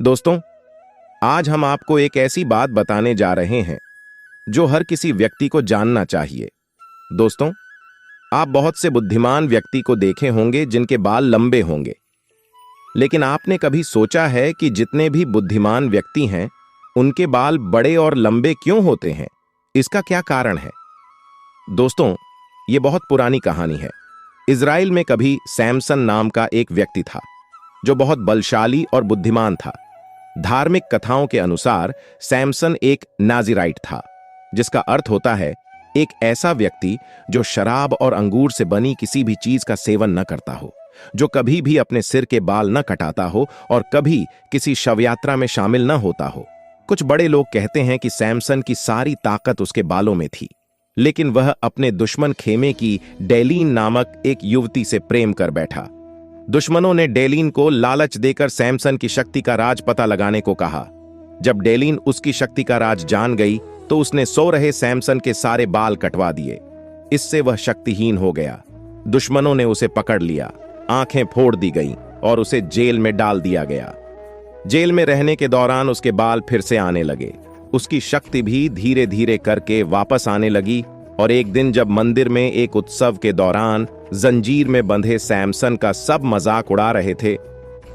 दोस्तों, आज हम आपको एक ऐसी बात बताने जा रहे हैं जो हर किसी व्यक्ति को जानना चाहिए। दोस्तों, आप बहुत से बुद्धिमान व्यक्ति को देखे होंगे जिनके बाल लंबे होंगे, लेकिन आपने कभी सोचा है कि जितने भी बुद्धिमान व्यक्ति हैं, उनके बाल बड़े और लंबे क्यों होते हैं? इसका क्या कारण है? दोस्तों, यह बहुत पुरानी कहानी है। इज़राइल में कभी सैमसन नाम का एक व्यक्ति था जो बहुत बलशाली और बुद्धिमान था। धार्मिक कथाओं के अनुसार सैमसन एक नाज़िराइट था, जिसका अर्थ होता है एक ऐसा व्यक्ति जो शराब और अंगूर से बनी किसी भी चीज का सेवन न करता हो, जो कभी भी अपने सिर के बाल न कटाता हो और कभी किसी शवयात्रा में शामिल न होता हो। कुछ बड़े लोग कहते हैं कि सैमसन की सारी ताकत उसके बालों में थी, लेकिन वह अपने दुश्मन खेमे की डेलीन नामक एक युवती से प्रेम कर बैठा। दुश्मनों ने डेलीन को लालच देकर सैमसन की शक्ति का राज पता लगाने को कहा। जब डेलीन उसकी शक्ति का राज जान गई तो उसने सो रहे सैमसन के सारे बाल कटवा दिए। इससे वह शक्तिहीन हो गया। दुश्मनों ने उसे पकड़ लिया, आंखें फोड़ दी गईं और उसे जेल में डाल दिया गया। जेल में रहने के दौरान उसके बाल फिर से आने लगे। उसकी शक्ति भी धीरे धीरे करके वापस आने लगी और एक दिन जब मंदिर में एक उत्सव के दौरान जंजीर में बंधे सैमसन का सब मजाक उड़ा रहे थे,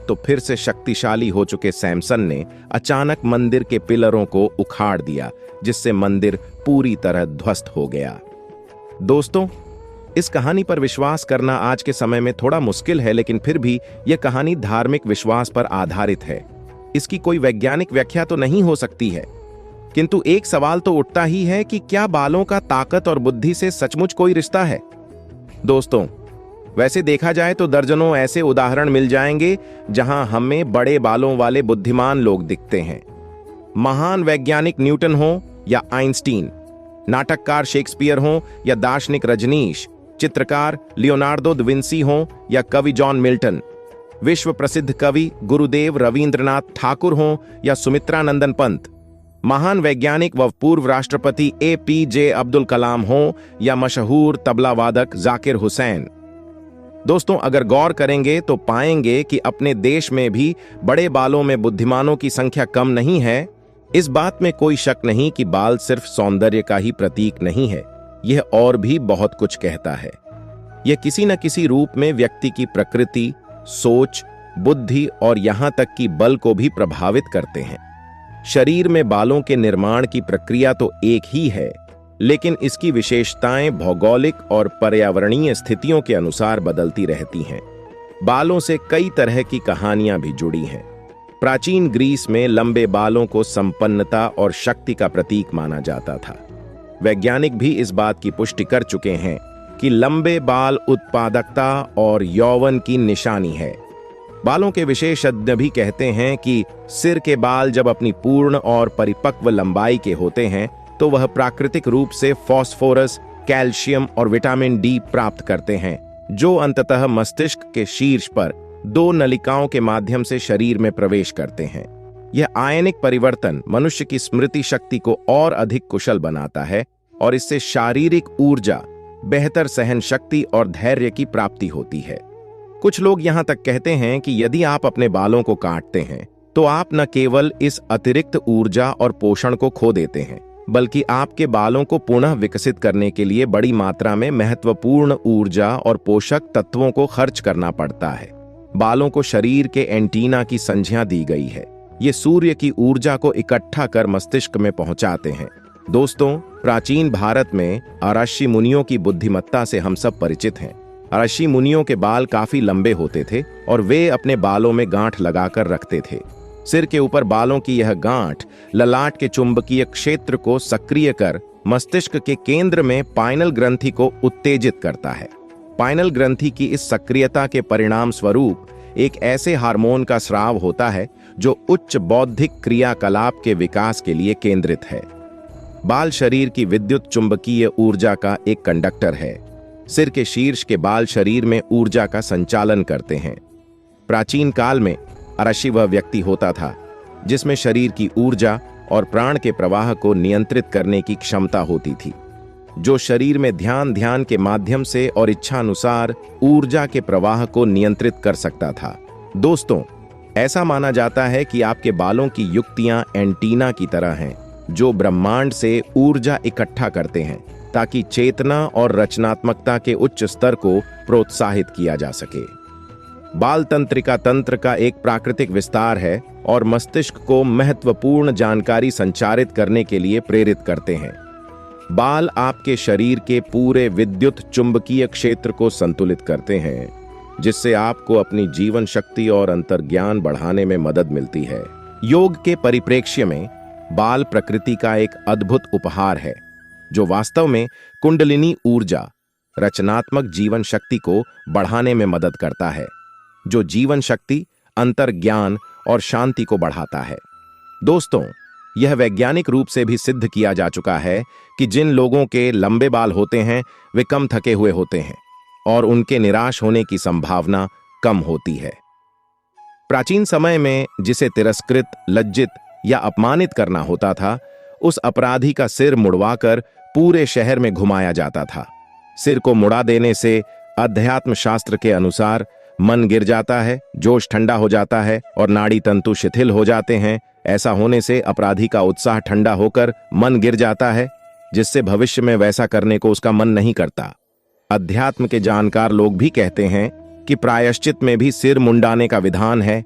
तो फिर से शक्तिशाली हो चुके सैमसन ने अचानक मंदिर के पिलरों को उखाड़ दिया, जिससे मंदिर पूरी तरह ध्वस्त हो गया। दोस्तों, इस कहानी पर विश्वास करना आज के समय में थोड़ा मुश्किल है, लेकिन फिर भी यह कहानी धार्मिक विश्वास पर आधारित है। इसकी कोई वैज्ञानिक व्याख्या तो नहीं हो सकती है, किंतु एक सवाल तो उठता ही है कि क्या बालों का ताकत और बुद्धि से सचमुच कोई रिश्ता है? दोस्तों, वैसे देखा जाए तो दर्जनों ऐसे उदाहरण मिल जाएंगे जहां हमें बड़े बालों वाले बुद्धिमान लोग दिखते हैं। महान वैज्ञानिक न्यूटन हो या आइंस्टीन, नाटककार शेक्सपियर हो या दार्शनिक रजनीश, चित्रकार लियोनार्डो दा विंसी हो या कवि जॉन मिल्टन, विश्व प्रसिद्ध कवि गुरुदेव रवींद्रनाथ ठाकुर हो या सुमित्रा नंदन पंत, महान वैज्ञानिक व पूर्व राष्ट्रपति APJ अब्दुल कलाम हो या मशहूर तबला वादक जाकिर हुसैन। दोस्तों, अगर गौर करेंगे तो पाएंगे कि अपने देश में भी बड़े बालों में बुद्धिमानों की संख्या कम नहीं है। इस बात में कोई शक नहीं कि बाल सिर्फ सौंदर्य का ही प्रतीक नहीं है, यह और भी बहुत कुछ कहता है। यह किसी न किसी रूप में व्यक्ति की प्रकृति, सोच, बुद्धि और यहां तक कि बल को भी प्रभावित करते हैं। शरीर में बालों के निर्माण की प्रक्रिया तो एक ही है, लेकिन इसकी विशेषताएं भौगोलिक और पर्यावरणीय स्थितियों के अनुसार बदलती रहती हैं। बालों से कई तरह की कहानियां भी जुड़ी हैं। प्राचीन ग्रीस में लंबे बालों को संपन्नता और शक्ति का प्रतीक माना जाता था। वैज्ञानिक भी इस बात की पुष्टि कर चुके हैं कि लंबे बाल उत्पादकता और यौवन की निशानी है। बालों के विशेषज्ञ भी कहते हैं कि सिर के बाल जब अपनी पूर्ण और परिपक्व लंबाई के होते हैं तो वह प्राकृतिक रूप से फास्फोरस, कैल्शियम और विटामिन डी प्राप्त करते हैं, जो अंततः मस्तिष्क के शीर्ष पर 2 नलिकाओं के माध्यम से शरीर में प्रवेश करते हैं। यह आयनिक परिवर्तन मनुष्य की स्मृति शक्ति को और अधिक कुशल बनाता है और इससे शारीरिक ऊर्जा, बेहतर सहन शक्ति और धैर्य की प्राप्ति होती है। कुछ लोग यहां तक कहते हैं कि यदि आप अपने बालों को काटते हैं तो आप न केवल इस अतिरिक्त ऊर्जा और पोषण को खो देते हैं, बल्कि आपके बालों को पुनः विकसित करने के लिए बड़ी मात्रा में महत्वपूर्ण ऊर्जा और पोषक तत्वों को खर्च करना पड़ता है। बालों को शरीर के एंटीना की संज्ञा दी गई है। ये सूर्य की ऊर्जा को इकट्ठा कर मस्तिष्क में पहुंचाते हैं। दोस्तों, प्राचीन भारत में अराशी मुनियों की बुद्धिमत्ता से हम सब परिचित हैं। अराशी मुनियों के बाल काफी लंबे होते थे और वे अपने बालों में गांठ लगाकर रखते थे। सिर के ऊपर बालों की यह गांठ ललाट के चुंबकीय क्षेत्र को सक्रिय कर मस्तिष्क के केंद्र में पाइनल ग्रंथि को उत्तेजित करता है। पाइनल ग्रंथि की इस सक्रियता के परिणाम स्वरूप एक ऐसे हार्मोन का स्राव होता है जो उच्च बौद्धिक क्रियाकलाप के विकास के लिए केंद्रित है। बाल शरीर की विद्युत चुंबकीय ऊर्जा का एक कंडक्टर है। सिर के शीर्ष के बाल शरीर में ऊर्जा का संचालन करते हैं। प्राचीन काल में अराशी वह व्यक्ति होता था जिसमें शरीर की ऊर्जा और प्राण के प्रवाह को नियंत्रित करने की क्षमता होती थी, जो शरीर में ध्यान के माध्यम से और इच्छानुसार ऊर्जा के प्रवाह को नियंत्रित कर सकता था। दोस्तों, ऐसा माना जाता है कि आपके बालों की युक्तियां एंटीना की तरह हैं, जो ब्रह्मांड से ऊर्जा इकट्ठा करते हैं ताकि चेतना और रचनात्मकता के उच्च स्तर को प्रोत्साहित किया जा सके। बाल तंत्रिका तंत्र का एक प्राकृतिक विस्तार है और मस्तिष्क को महत्वपूर्ण जानकारी संचारित करने के लिए प्रेरित करते हैं। बाल आपके शरीर के पूरे विद्युत चुंबकीय क्षेत्र को संतुलित करते हैं, जिससे आपको अपनी जीवन शक्ति और अंतर्ज्ञान बढ़ाने में मदद मिलती है। योग के परिप्रेक्ष्य में बाल प्रकृति का एक अद्भुत उपहार है, जो वास्तव में कुंडलिनी ऊर्जा, रचनात्मक जीवन शक्ति को बढ़ाने में मदद करता है, जो जीवन शक्ति, अंतर्ज्ञान और शांति को बढ़ाता है। दोस्तों, यह वैज्ञानिक रूप से भी सिद्ध किया जा चुका है कि जिन लोगों के लंबे बाल होते हैं वे कम थके हुए होते हैं और उनके निराश होने की संभावना कम होती है। प्राचीन समय में जिसे तिरस्कृत, लज्जित या अपमानित करना होता था, उस अपराधी का सिर मुड़वाकर पूरे शहर में घुमाया जाता था। सिर को मुड़ा देने से अध्यात्म शास्त्र के अनुसार मन गिर जाता है, जोश ठंडा हो जाता है और नाड़ी तंतु शिथिल हो जाते हैं। ऐसा होने से अपराधी का उत्साह ठंडा होकर मन गिर जाता है, जिससे भविष्य में वैसा करने को उसका मन नहीं करता। अध्यात्म के जानकार लोग भी कहते हैं कि प्रायश्चित में भी सिर मुंडाने का विधान है।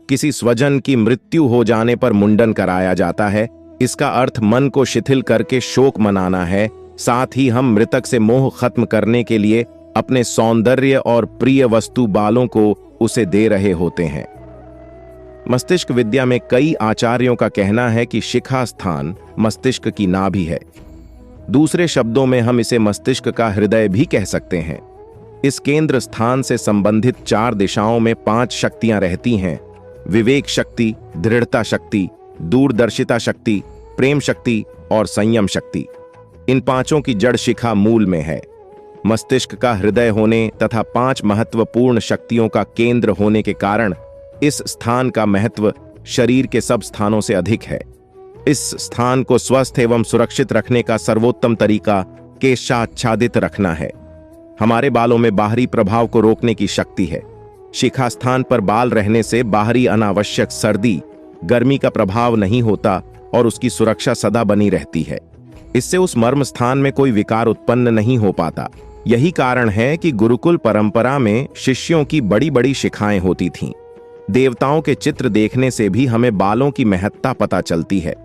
किसी स्वजन की मृत्यु हो जाने पर मुंडन कराया जाता है। इसका अर्थ मन को शिथिल करके शोक मनाना है। साथ ही हम मृतक से मोह खत्म करने के लिए अपने सौंदर्य और प्रिय वस्तु बालों को उसे दे रहे होते हैं। मस्तिष्क विद्या में कई आचार्यों का कहना है कि शिखा स्थान मस्तिष्क की नाभि है। दूसरे शब्दों में हम इसे मस्तिष्क का हृदय भी कह सकते हैं। इस केंद्र स्थान से संबंधित 4 दिशाओं में 5 शक्तियां रहती हैं: विवेक शक्ति, दृढ़ता शक्ति, दूरदर्शिता शक्ति, प्रेम शक्ति और संयम शक्ति। इन 5 की जड़ शिखा मूल में है। मस्तिष्क का हृदय होने तथा 5 महत्वपूर्ण शक्तियों का केंद्र होने के कारण इस स्थान का महत्व शरीर के सब स्थानों से अधिक है। इस स्थान को स्वस्थ एवं सुरक्षित रखने का सर्वोत्तम तरीका केशाच्छादित रखना है। हमारे बालों में बाहरी प्रभाव को रोकने की शक्ति है। शिखा स्थान पर बाल रहने से बाहरी अनावश्यक सर्दी, गर्मी का प्रभाव नहीं होता और उसकी सुरक्षा सदा बनी रहती है। इससे उस मर्म स्थान में कोई विकार उत्पन्न नहीं हो पाता। यही कारण है कि गुरुकुल परंपरा में शिष्यों की बड़ी बड़ी शिखाएं होती थीं। देवताओं के चित्र देखने से भी हमें बालों की महत्ता पता चलती है।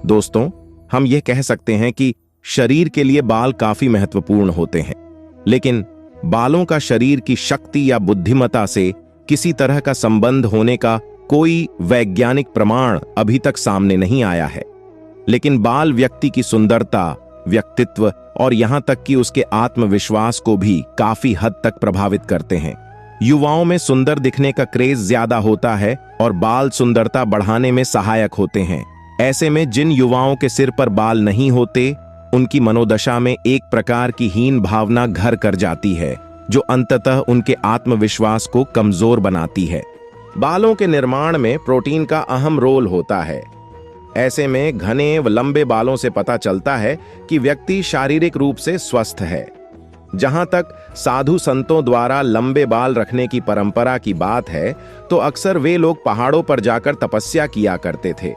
दोस्तों, हम यह कह सकते हैं कि शरीर के लिए बाल काफी महत्वपूर्ण होते हैं, लेकिन बालों का शरीर की शक्ति या बुद्धिमत्ता से किसी तरह का संबंध होने का कोई वैज्ञानिक प्रमाण अभी तक सामने नहीं आया है। लेकिन बाल व्यक्ति की सुंदरता, व्यक्तित्व और यहां तक कि उसके आत्मविश्वास को भी काफी हद तक प्रभावित करते हैं। युवाओं में सुंदर दिखने का क्रेज ज्यादा होता है और बाल सुंदरता बढ़ाने में सहायक होते हैं। ऐसे में जिन युवाओं के सिर पर बाल नहीं होते, उनकी मनोदशा में एक प्रकार की हीन भावना घर कर जाती है, जो अंततः उनके आत्मविश्वास को कमजोर बनाती है। बालों के निर्माण में प्रोटीन का अहम रोल होता है। ऐसे में घने व लंबे बालों से पता चलता है कि व्यक्ति शारीरिक रूप से स्वस्थ है। जहां तक साधु संतों द्वारा लंबे बाल रखने की परंपरा की बात है, तो अक्सर वे लोग पहाड़ों पर जाकर तपस्या किया करते थे।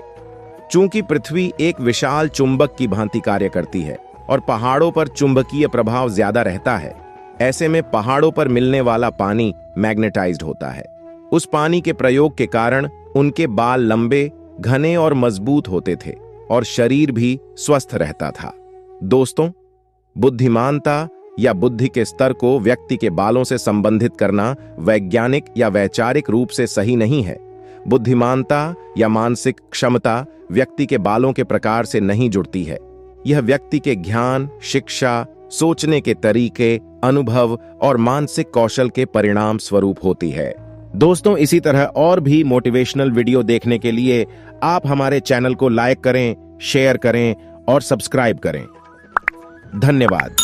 चूंकि पृथ्वी एक विशाल चुंबक की भांति कार्य करती है और पहाड़ों पर चुंबकीय प्रभाव ज्यादा रहता है, ऐसे में पहाड़ों पर मिलने वाला पानी मैग्नेटाइज्ड होता है। उस पानी के प्रयोग के कारण उनके बाल लंबे, घने और मजबूत होते थे और शरीर भी स्वस्थ रहता था। दोस्तों, बुद्धिमानता या बुद्धि के स्तर को व्यक्ति के बालों से संबंधित करना वैज्ञानिक या वैचारिक रूप से सही नहीं है। बुद्धिमानता या मानसिक क्षमता व्यक्ति के बालों के प्रकार से नहीं जुड़ती है। यह व्यक्ति के ज्ञान, शिक्षा, सोचने के तरीके, अनुभव और मानसिक कौशल के परिणाम स्वरूप होती है। दोस्तों, इसी तरह और भी मोटिवेशनल वीडियो देखने के लिए आप हमारे चैनल को लाइक करें, शेयर करें और सब्सक्राइब करें। धन्यवाद।